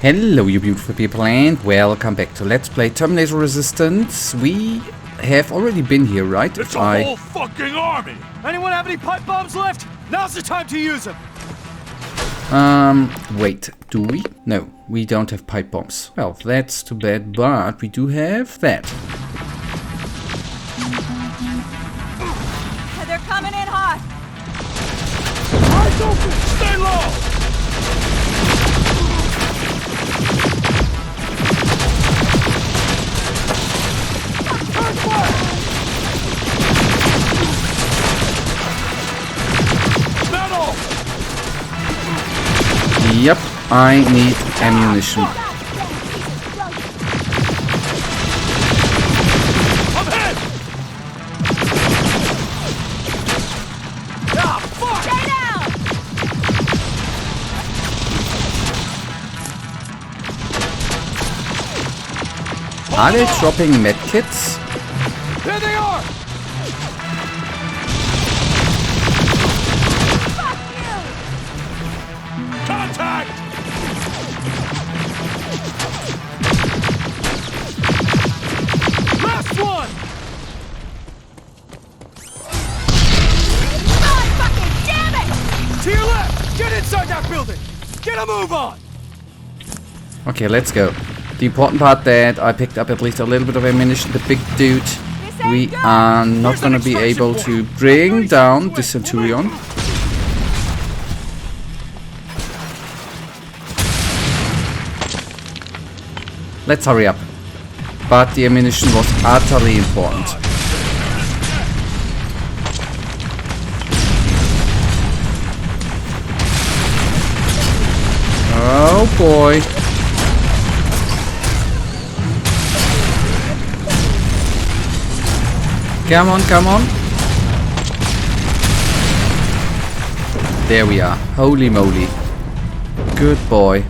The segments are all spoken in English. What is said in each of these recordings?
Hello you beautiful people and welcome back to Let's Play Terminator Resistance. We have already been here, right? It's a whole fucking army! Anyone have any pipe bombs left? Now's the time to use them! Wait, do we? No, we don't have pipe bombs. Well, that's too bad, but we do have that. They're coming in hot! Eyes open! Stay low! Turn fire! Metal! Yep, I need ammunition. I'm hit! Ah, fuck! Stay down! Are they dropping medkits? There they are! Fuck you! Contact! Last one! God fucking damn it! To your left! Get inside that building! Get a move on! Okay, let's go. The important part that I picked up at least a little bit of ammunition. The big dude, we are not gonna be able to bring down the Centurion. Let's hurry up. But the ammunition was utterly important. Oh boy. Come on, come on. There we are. Holy moly. Good boy.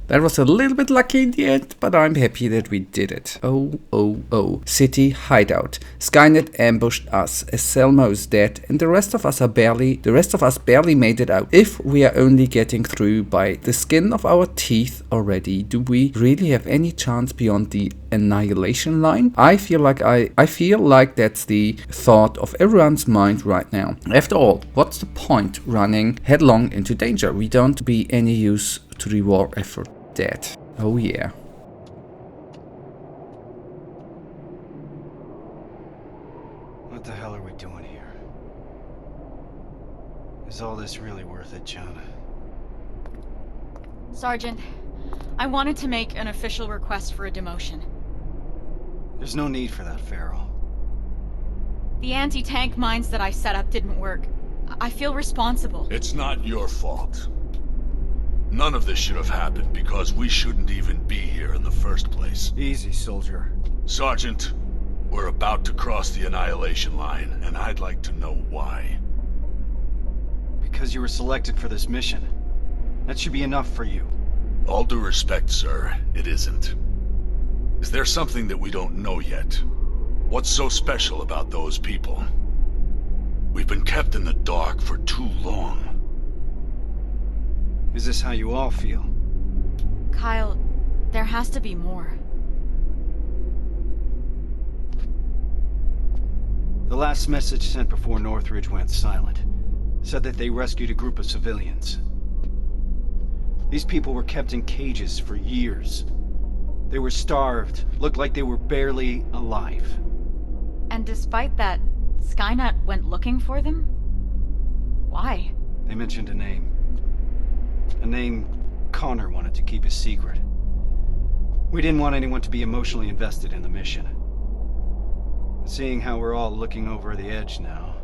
That was a little bit lucky in the end, but I'm happy that we did it. Oh, oh, oh. City hideout. Skynet ambushed us. Selma is dead, and the rest of us barely made it out. If we are only getting through by the skin of our teeth already, do we really have any chance beyond the Annihilation line? I feel like that's the thought of everyone's mind right now. After all, what's the point running headlong into danger? We don't be any use to the war effort. Dead. Oh yeah. What the hell are we doing here? Is all this really worth it, John? Sergeant, I wanted to make an official request for a demotion. There's no need for that, Farrell. The anti-tank mines that I set up didn't work. I feel responsible. It's not your fault. None of this should have happened because we shouldn't even be here in the first place. Easy, soldier. Sergeant, we're about to cross the Annihilation line, and I'd like to know why. Because you were selected for this mission. That should be enough for you. All due respect, sir, it isn't. Is there something that we don't know yet? What's so special about those people? We've been kept in the dark for too long. Is this how you all feel? Kyle, there has to be more. The last message sent before Northridge went silent said that they rescued a group of civilians. These people were kept in cages for years. They were starved, looked like they were barely alive. And despite that, Skynet went looking for them? Why? They mentioned a name. A name Connor wanted to keep a secret. We didn't want anyone to be emotionally invested in the mission. But seeing how we're all looking over the edge now,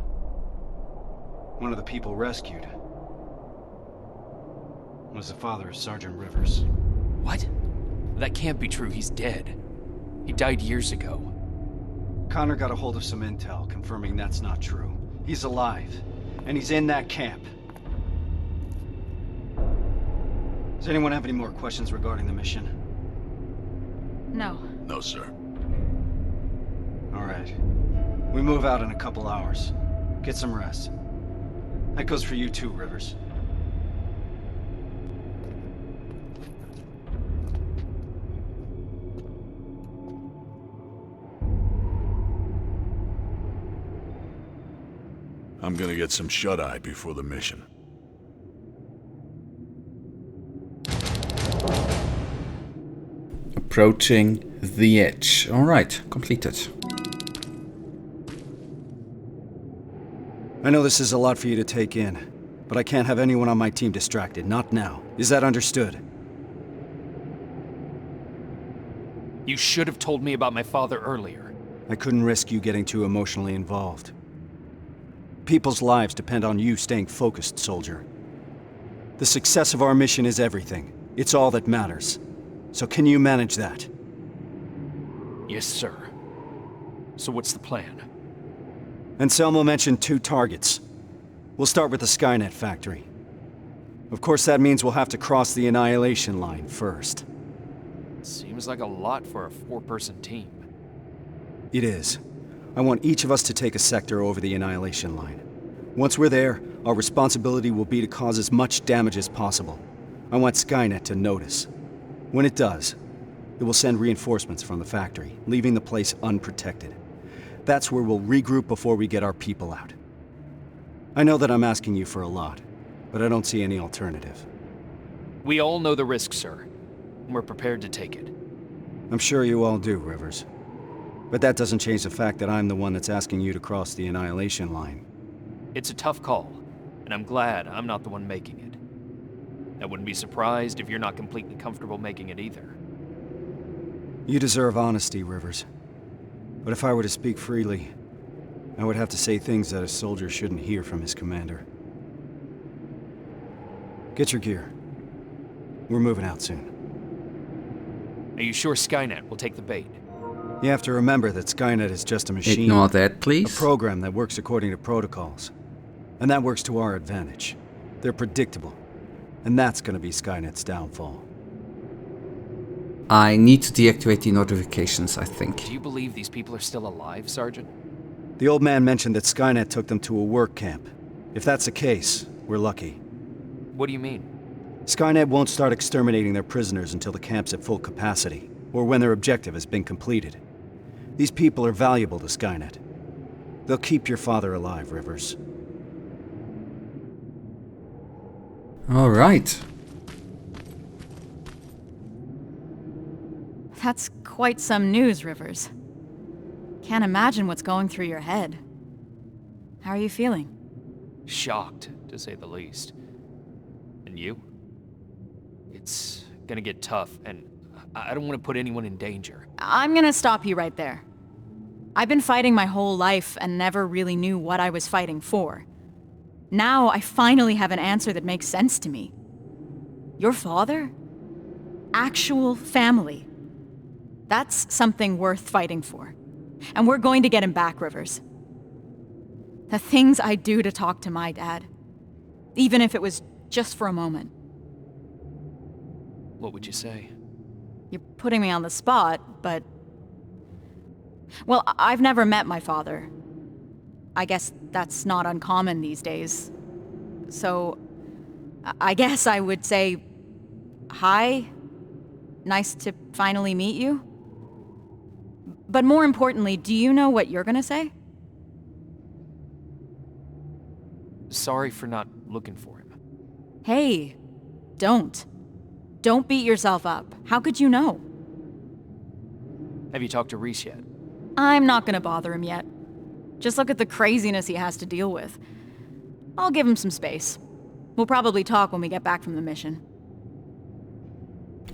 one of the people rescued was the father of Sergeant Rivers. What? That can't be true. He's dead. He died years ago. Connor got a hold of some intel confirming that's not true. He's alive, and he's in that camp. Does anyone have any more questions regarding the mission? No. No, sir. All right. We move out in a couple hours. Get some rest. That goes for you too, Rivers. I'm gonna get some shut-eye before the mission. Approaching the edge. Alright, completed. I know this is a lot for you to take in, but I can't have anyone on my team distracted, not now. Is that understood? You should have told me about my father earlier. I couldn't risk you getting too emotionally involved. People's lives depend on you staying focused, soldier. The success of our mission is everything. It's all that matters. So can you manage that? Yes, sir. So what's the plan? Anselmo mentioned 2 targets. We'll start with the Skynet factory. Of course, that means we'll have to cross the Annihilation line first. Seems like a lot for a 4-person team. It is. I want each of us to take a sector over the Annihilation line. Once we're there, our responsibility will be to cause as much damage as possible. I want Skynet to notice. When it does, it will send reinforcements from the factory, leaving the place unprotected. That's where we'll regroup before we get our people out. I know that I'm asking you for a lot, but I don't see any alternative. We all know the risk, sir. We're prepared to take it. I'm sure you all do, Rivers. But that doesn't change the fact that I'm the one that's asking you to cross the Annihilation line. It's a tough call, and I'm glad I'm not the one making it. I wouldn't be surprised if you're not completely comfortable making it either. You deserve honesty, Rivers. But if I were to speak freely, I would have to say things that a soldier shouldn't hear from his commander. Get your gear. We're moving out soon. Are you sure Skynet will take the bait? You have to remember that Skynet is just a machine. Ignore that, A please. program that works according to protocols. And that works to our advantage. They're predictable. And that's gonna be Skynet's downfall. I need to deactivate the notifications, I think. Do you believe these people are still alive, Sergeant? The old man mentioned that Skynet took them to a work camp. If that's the case, we're lucky. What do you mean? Skynet won't start exterminating their prisoners until the camp's at full capacity, or when their objective has been completed. These people are valuable to Skynet. They'll keep your father alive, Rivers. Alright. That's quite some news, Rivers. Can't imagine what's going through your head. How are you feeling? Shocked, to say the least. And you? It's gonna get tough, and I don't want to put anyone in danger. I'm gonna stop you right there. I've been fighting my whole life and never really knew what I was fighting for. Now I finally have an answer that makes sense to me. Your father? Actual family. That's something worth fighting for. And we're going to get him back, Rivers. The things I do to talk to my dad, even if it was just for a moment. What would you say? You're putting me on the spot, but... Well, I've never met my father. I guess that's not uncommon these days. So, I guess I would say... Hi. Nice to finally meet you. But more importantly, do you know what you're gonna say? Sorry for not looking for him. Hey, don't. Don't beat yourself up. How could you know? Have you talked to Reese yet? I'm not gonna bother him yet. Just look at the craziness he has to deal with. I'll give him some space. We'll probably talk when we get back from the mission.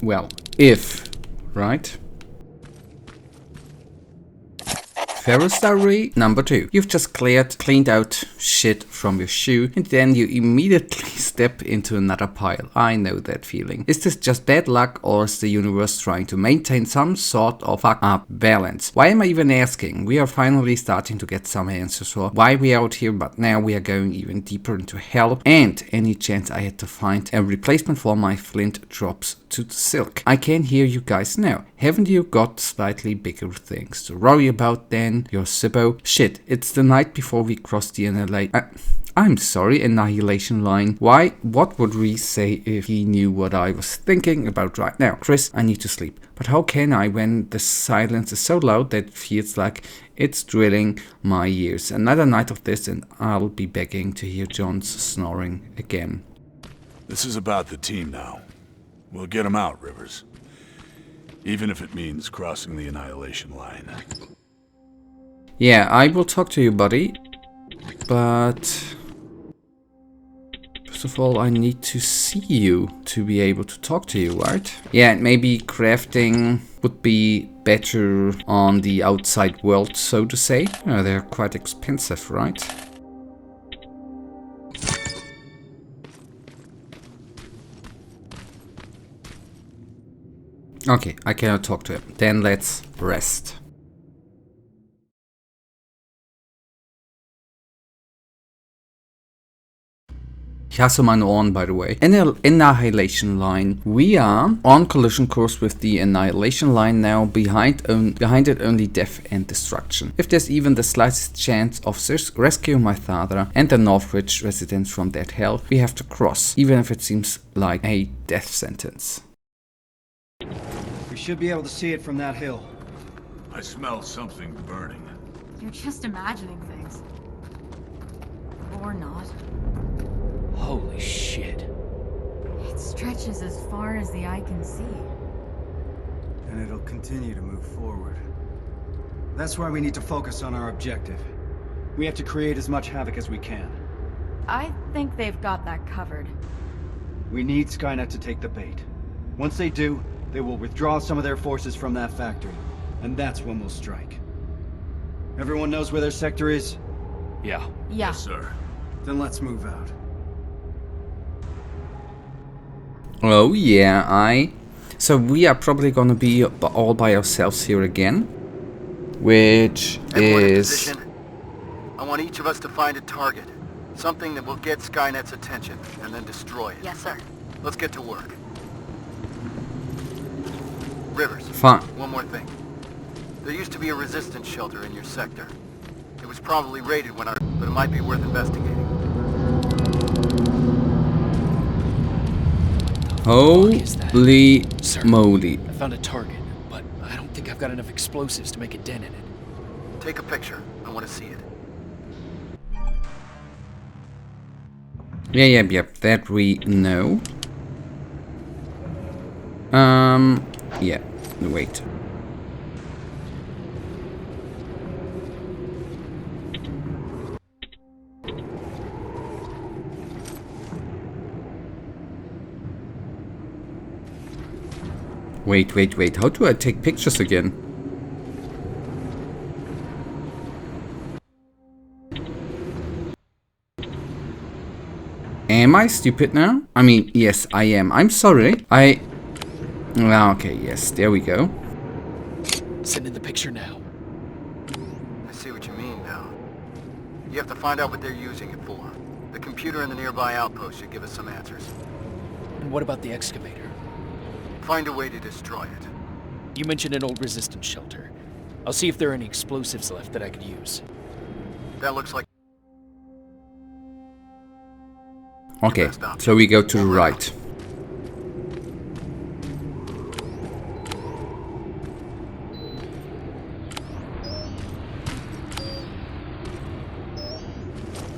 Well, if, right? Ferris Diary number 2. You've just cleaned out shit from your shoe, and then you immediately step into another pile. I know that feeling. Is this just bad luck, or is the universe trying to maintain some sort of fuck-up balance? Why am I even asking? We are finally starting to get some answers for why we are out here, but now we are going even deeper into hell, and any chance I had to find a replacement for my flint drops to the silk. I can hear you guys now. Haven't you got slightly bigger things to worry about than your Sibbo? Shit, it's the night before we cross the I'm sorry, Annihilation line. Why? What would Reese say if he knew what I was thinking about right now? Chris, I need to sleep. But how can I when the silence is so loud that it feels like it's drilling my ears? Another night of this and I'll be begging to hear John's snoring again. This is about the team now. We'll get them out, Rivers. Even if it means crossing the Annihilation line. Yeah, I will talk to you, buddy. But first of all, I need to see you to be able to talk to you, right? Yeah, maybe crafting would be better on the outside world, so to say. They're quite expensive, right? Okay, I cannot talk to him. Then let's rest. Ich hasse meine Ohren, by the way. Annihilation line. We are on collision course with the Annihilation line now. Behind it only death and destruction. If there's even the slightest chance of rescuing my father and the Northridge residents from that hell, we have to cross, even if it seems like a death sentence. We should be able to see it from that hill. I smell something burning. You're just imagining things. Or not. Holy shit. It stretches as far as the eye can see. And it'll continue to move forward. That's why we need to focus on our objective. We have to create as much havoc as we can. I think they've got that covered. We need Skynet to take the bait. Once they do, they will withdraw some of their forces from that factory. And that's when we'll strike. Everyone knows where their sector is? Yeah. Yeah. Yes, sir. Then let's move out. Oh yeah, So we are probably gonna be all by ourselves here again. Which Everyone in is... position. I want each of us to find a target. Something that will get Skynet's attention, and then destroy it. Yes, sir. Let's get to work. Rivers, Fine. one more thing. There used to be a resistance shelter in your sector. It was probably raided but it might be worth investigating. Holy Sir, moly. I found a target, but I don't think I've got enough explosives to make a dent in it. Take a picture. I want to see it. Yep, that we know. Yeah, wait. Wait, how do I take pictures again? Am I stupid now? I mean, yes, I am. I'm sorry. Okay, yes, there we go. Sending the picture now. I see what you mean now. You have to find out what they're using it for. The computer in the nearby outpost should give us some answers. And what about the excavator? Find a way to destroy it. You mentioned an old resistance shelter. I'll see if there are any explosives left that I could use. That looks like... Okay, so we go to the right.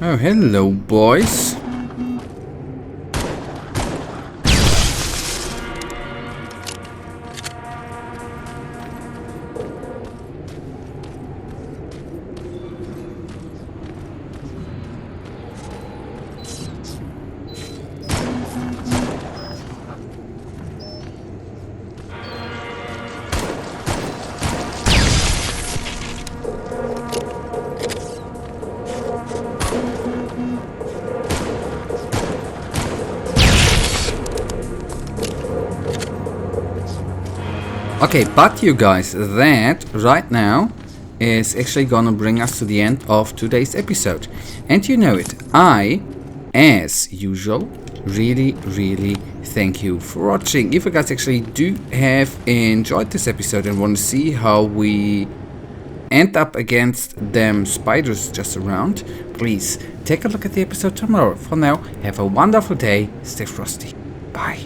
Oh, hello, boys. Okay, but you guys, that right now is actually gonna bring us to the end of today's episode. And you know it, I, as usual, really thank you for watching. If you guys actually do have enjoyed this episode and want to see how we end up against them spiders just around, please take a look at the episode tomorrow. For now, have a wonderful day, stay frosty. Bye.